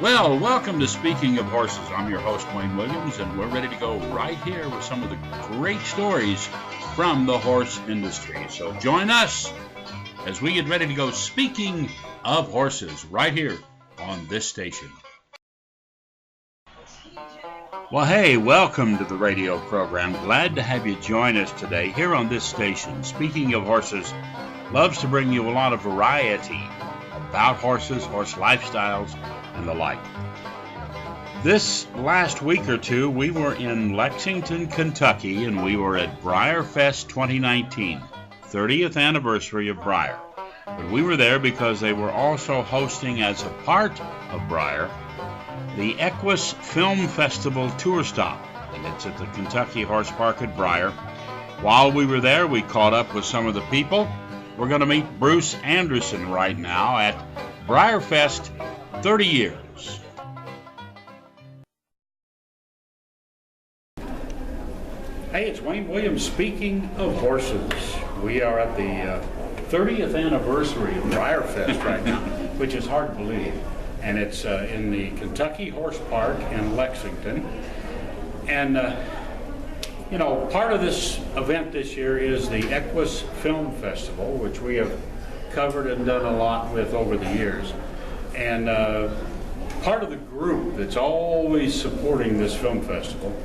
Well, welcome to Speaking of Horses. I'm your host, Wayne Williams, and we're ready to go right here with some of the great stories from the horse industry. So join us as we get ready to go Speaking of Horses right here on this station. Well, hey, welcome to the radio program. Glad to have you join us today here on this station. Speaking of Horses loves to bring you a lot of variety about horses, horse lifestyles, and the like. This last week or two, we were in Lexington, Kentucky, and we were at Breyerfest 2019, 30th anniversary of Breyer. But we were there because they were also hosting, as a part of Breyer, the Equus Film Festival tour stop, and it's at the Kentucky Horse Park at Breyer. While we were there, we caught up with some of the people. We're going to meet Bruce Anderson right now at Breyerfest 30 years. Hey, it's Wayne Williams. Speaking of horses, we are at the 30th anniversary of Breyerfest right now, which is hard to believe. And it's in the Kentucky Horse Park in Lexington. And, part of this event this year is the Equus Film Festival, which we have covered and done a lot with over the years. And part of the group that's always supporting this film festival,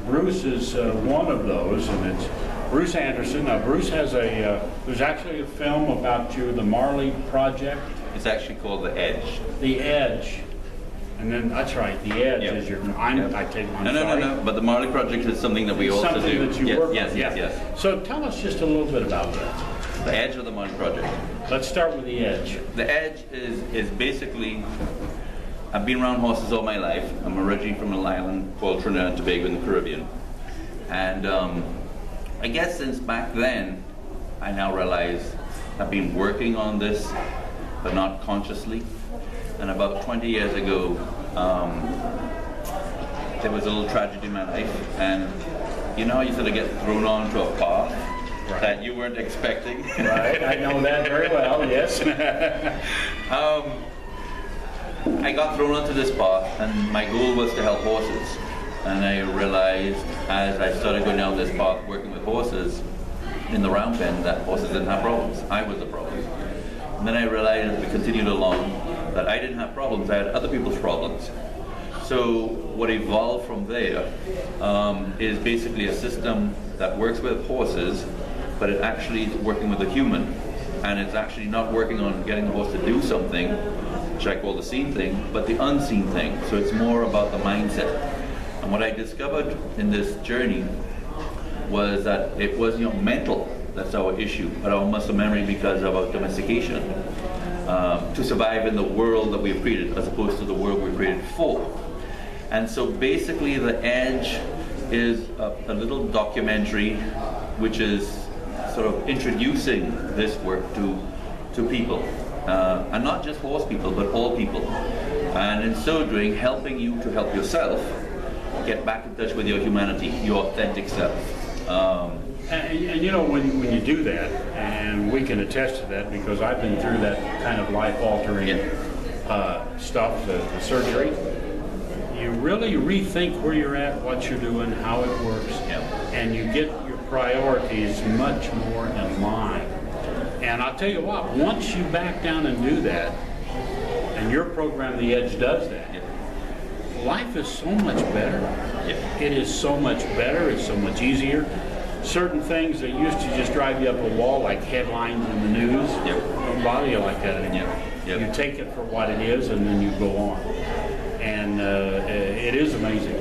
Bruce is one of those, and it's Bruce Anderson. Now, Bruce has there's actually a film about you, the Marley Project. It's actually called The Edge. The Edge. And then, that's right, The Edge is your, I take my No, but the Marley Project is something that we it's also something do. That you work with. Yes. So tell us just a little bit about that. The Edge of the Marley Project. Let's start with The Edge. The Edge is basically, I've been around horses all my life. I'm originally from an island called Trinidad and Tobago in the Caribbean. And I guess since back then, I now realize I've been working on this, but not consciously. And about 20 years ago, there was a little tragedy in my life, and you sort of get thrown onto a path that you weren't expecting. Right, I know that very well, yes. I got thrown onto this path, and my goal was to help horses. And I realized as I started going down this path, working with horses in the round pen, that horses didn't have problems. I was the problem. And then I realized as we continued along that I didn't have problems, I had other people's problems. So what evolved from there is basically a system that works with horses, but it actually is working with a human. And it's actually not working on getting the horse to do something, which I call the seen thing, but the unseen thing. So it's more about the mindset. And what I discovered in this journey was that it was mental. That's our issue, but our muscle memory because of our domestication. To survive in the world that we've created as opposed to the world we're created for. And so basically The Edge is a little documentary which is sort of introducing this work to people. And not just horse people, but all people. And in so doing, helping you to help yourself get back in touch with your humanity, your authentic self. And when you do that, and we can attest to that because I've been through that kind of life-altering stuff, the surgery, you really rethink where you're at, what you're doing, how it works, and you get your priorities much more in line. And I'll tell you what, once you back down and do that, and your program, The Edge, does that, life is so much better. It is so much better, it's so much easier. Certain things that used to just drive you up a wall, like headlines in the news, don't bother you like that anymore. You take it for what it is, and then you go on. And it is amazing.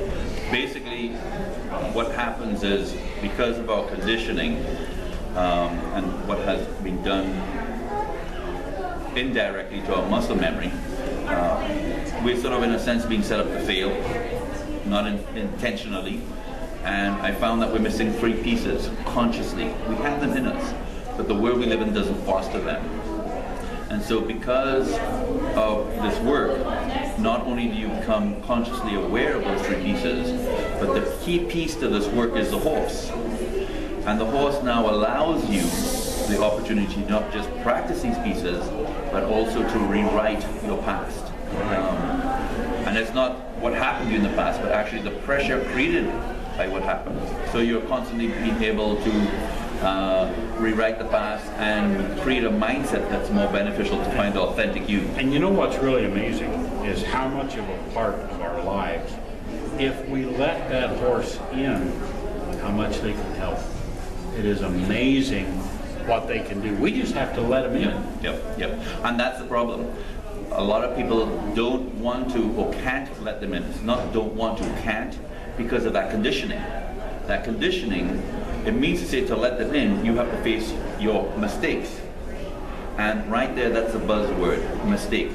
Basically, what happens is, because of our conditioning and what has been done indirectly to our muscle memory, we're sort of, in a sense, being set up to fail, not intentionally. And I found that we're missing three pieces consciously. We have them in us, but the world we live in doesn't foster them. And so because of this work, not only do you become consciously aware of those three pieces, but the key piece to this work is the horse. And the horse now allows you the opportunity to not just practice these pieces, but also to rewrite your past. And it's not what happened to you in the past, but actually the pressure created by what happened. So you're constantly being able to rewrite the past and create a mindset that's more beneficial to find the authentic you. And you know what's really amazing is how much of a part of our lives, if we let that horse in, how much they can help. It is amazing what they can do. We just have to let them in. Yep. And that's the problem. A lot of people don't want to or can't let them in. It's not don't want to, can't, because of that conditioning. That conditioning, it means to say to let them in, you have to face your mistakes. And right there, that's a buzzword, mistake.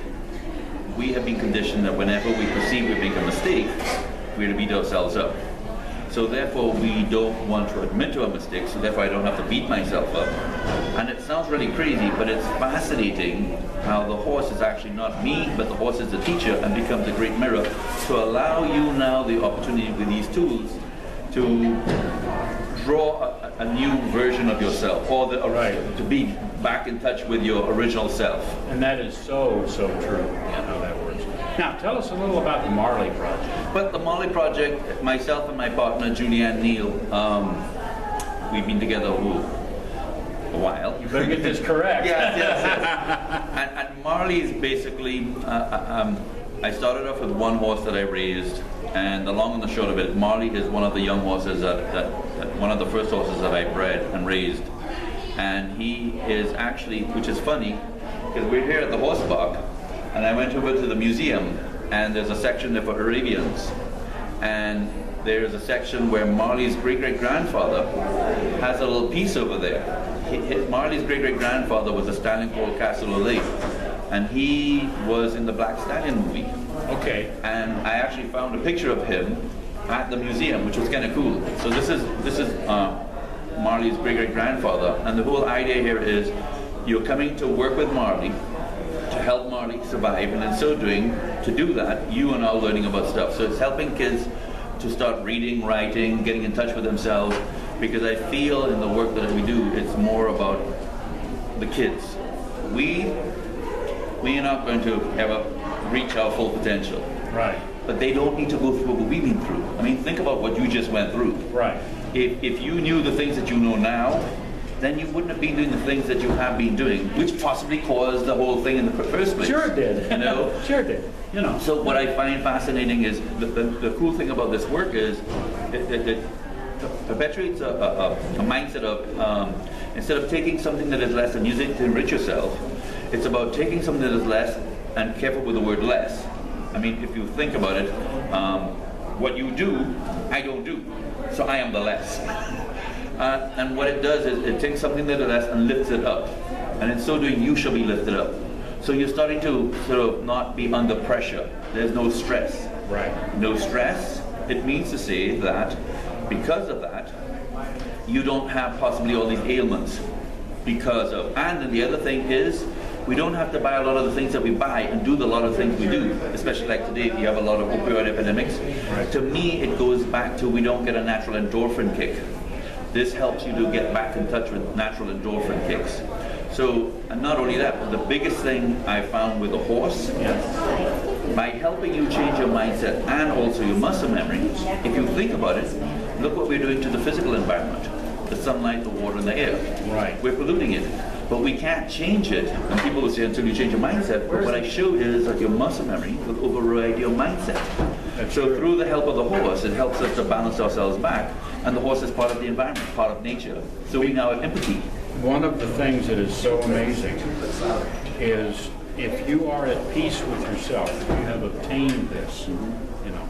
We have been conditioned that whenever we perceive we make a mistake, we're to beat ourselves up. So therefore, we don't want to admit to a mistake, so therefore I don't have to beat myself up. And it sounds really crazy, but it's fascinating how the horse is actually not me, but the horse is the teacher and becomes a great mirror to allow you now the opportunity with these tools to draw a new version of yourself, or to be back in touch with your original self. And that is so true, how that works. Now, tell us a little about the Marley Project. But the Marley Project, myself and my partner, Julianne Neal, we've been together a while. You better get this correct. yes. And Marley is basically, I started off with one horse that I raised, and the long and the short of it, Marley is one of the young horses that one of the first horses that I bred and raised. And he is actually, which is funny, because we're here at the horse park, and I went over to the museum, and there's a section there for Arabians, and there's a section where Marley's great-great-grandfather has a little piece over there. Marley's great-great-grandfather was a stallion called Castle O'Leigh, and he was in the Black Stallion movie. Okay. And I actually found a picture of him at the museum, which was kind of cool. So this is Marley's great-great-grandfather, and the whole idea here is you're coming to work with Marley to help Marley survive, and in so doing, to do that, you are now learning about stuff. So it's helping kids to start reading, writing, getting in touch with themselves, because I feel in the work that we do, it's more about the kids. We are not going to ever reach our full potential. Right. But they don't need to go through what we've been through. I mean, think about what you just went through. Right. If you knew the things that you know now, then you wouldn't have been doing the things that you have been doing, which possibly caused the whole thing in the first place. Sure it did. You know? Sure it did. You know. So what I find fascinating is the cool thing about this work is it perpetuates a mindset of instead of taking something that is less and using it to enrich yourself, it's about taking something that is less, and careful with the word less. I mean, if you think about it, what you do, I don't do, so I am the less. And what it does is it takes something that is less and lifts it up. And in so doing, you shall be lifted up. So you're starting to sort of not be under pressure. There's no stress. Right. No stress, it means to say that because of that, you don't have possibly all these ailments because of. And then the other thing is, we don't have to buy a lot of the things that we buy and do the lot of things we do, especially like today, you have a lot of opioid epidemics. Right. To me, it goes back to we don't get a natural endorphin kick. This helps you to get back in touch with natural endorphin kicks. So, and not only that, but the biggest thing I found with a horse, by helping you change your mindset and also your muscle memory, if you think about it, look what we're doing to the physical environment. The sunlight, the water, and the air. Right. We're polluting it. But we can't change it. And people will say until you change your mindset. But what I show is that your muscle memory will override your mindset. So through the help of the horse, it helps us to balance ourselves back. And the horse is part of the environment, part of nature. So we now have empathy. One of the things that is so amazing is if you are at peace with yourself, if you have obtained this, you know,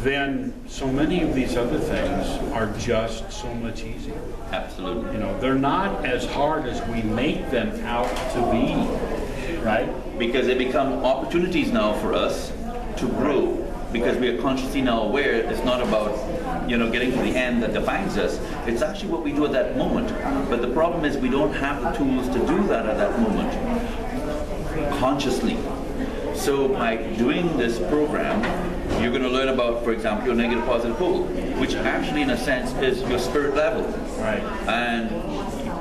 then so many of these other things are just so much easier. Absolutely. You know, they're not as hard as we make them out to be, right? Because they become opportunities now for us to grow. Because we are consciously now aware it's not about, you know, getting to the end that defines us. It's actually what we do at that moment. But the problem is we don't have the tools to do that at that moment consciously. So by doing this program, you're going to learn about, for example, your negative positive pole, which actually in a sense is your spirit level. Right. And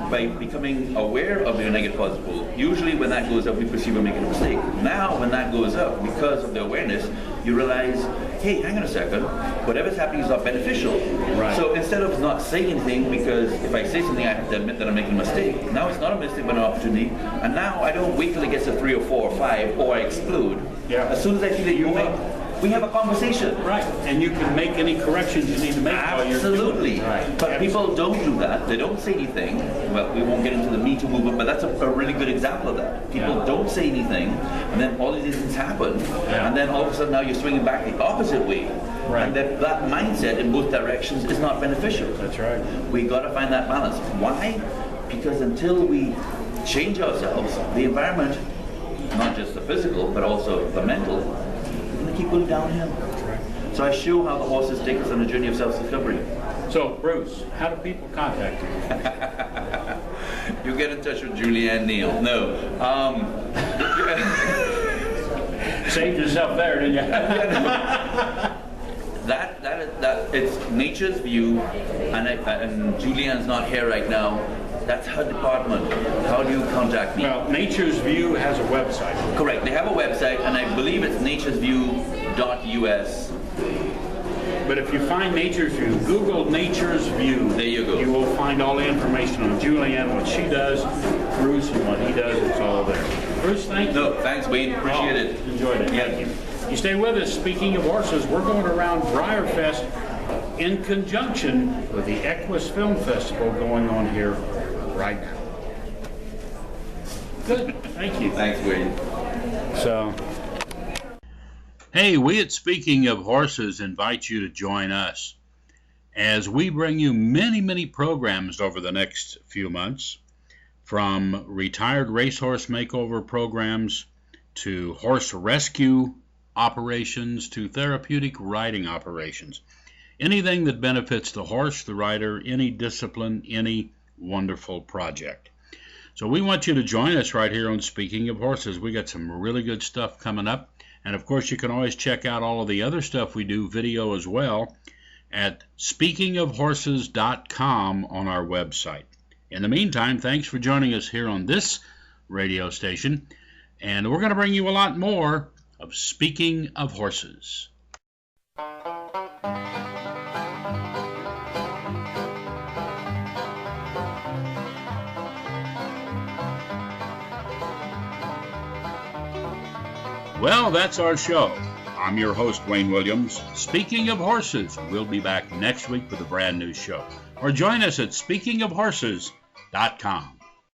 by becoming aware of your negative positive pole, usually when that goes up, we perceive we're making a mistake. Now, when that goes up, because of the awareness, you realize, hey, hang on a second, whatever's happening is not beneficial. Right. So instead of not saying anything, because if I say something, I have to admit that I'm making a mistake. Now it's not a mistake, but an opportunity. And now I don't wait till it gets to 3 or 4 or 5, or I explode. Yeah. As soon as I feel it go up, we have a conversation. Right, and you can make any corrections you need to make while you're doing Absolutely. it. Right. But people don't do that. They don't say anything. Well, we won't get into the Me Too movement, but that's a really good example of that. People don't say anything, and then all of these things happen, and then all of a sudden now you're swinging back the opposite way. Right. And that mindset in both directions is not beneficial. That's right. We got to find that balance. Why? Because until we change ourselves, the environment, not just the physical, but also the mental, is going to keep going downhill. So I show how the horses take us on a journey of self-discovery. So, Bruce, how do people contact you? You get in touch with Julianne Neal. No. Saved yourself there, didn't you? That it's Nature's View, and Julianne's not here right now. That's her department. How do you contact me? Well, Nature's View has a website. Correct. They have a website, and I believe it's naturesview.us. But if you find Nature's View, Google Nature's View. There you go. You will find all the information on Julianne, what she does, Bruce, and what he does. It's all there. Bruce, thank you. No, thanks, Wayne. Appreciate it. Enjoyed it. Yeah. Thank you. You stay with us. Speaking of horses, we're going around Breyerfest in conjunction with the Equus Film Festival going on here right now. Good. Thank you. Thanks, Wayne. So, hey, we at Speaking of Horses invite you to join us as we bring you many, many programs over the next few months, from retired racehorse makeover programs to horse rescue operations to therapeutic riding operations. Anything that benefits the horse, the rider, any discipline, any wonderful project. So we want you to join us right here on Speaking of Horses. We got some really good stuff coming up. And of course, you can always check out all of the other stuff we do, video as well, at speakingofhorses.com on our website. In the meantime, thanks for joining us here on this radio station. And we're going to bring you a lot more of Speaking of Horses. Well, that's our show. I'm your host, Wayne Williams. Speaking of Horses, we'll be back next week with a brand new show. Or join us at speakingofhorses.com.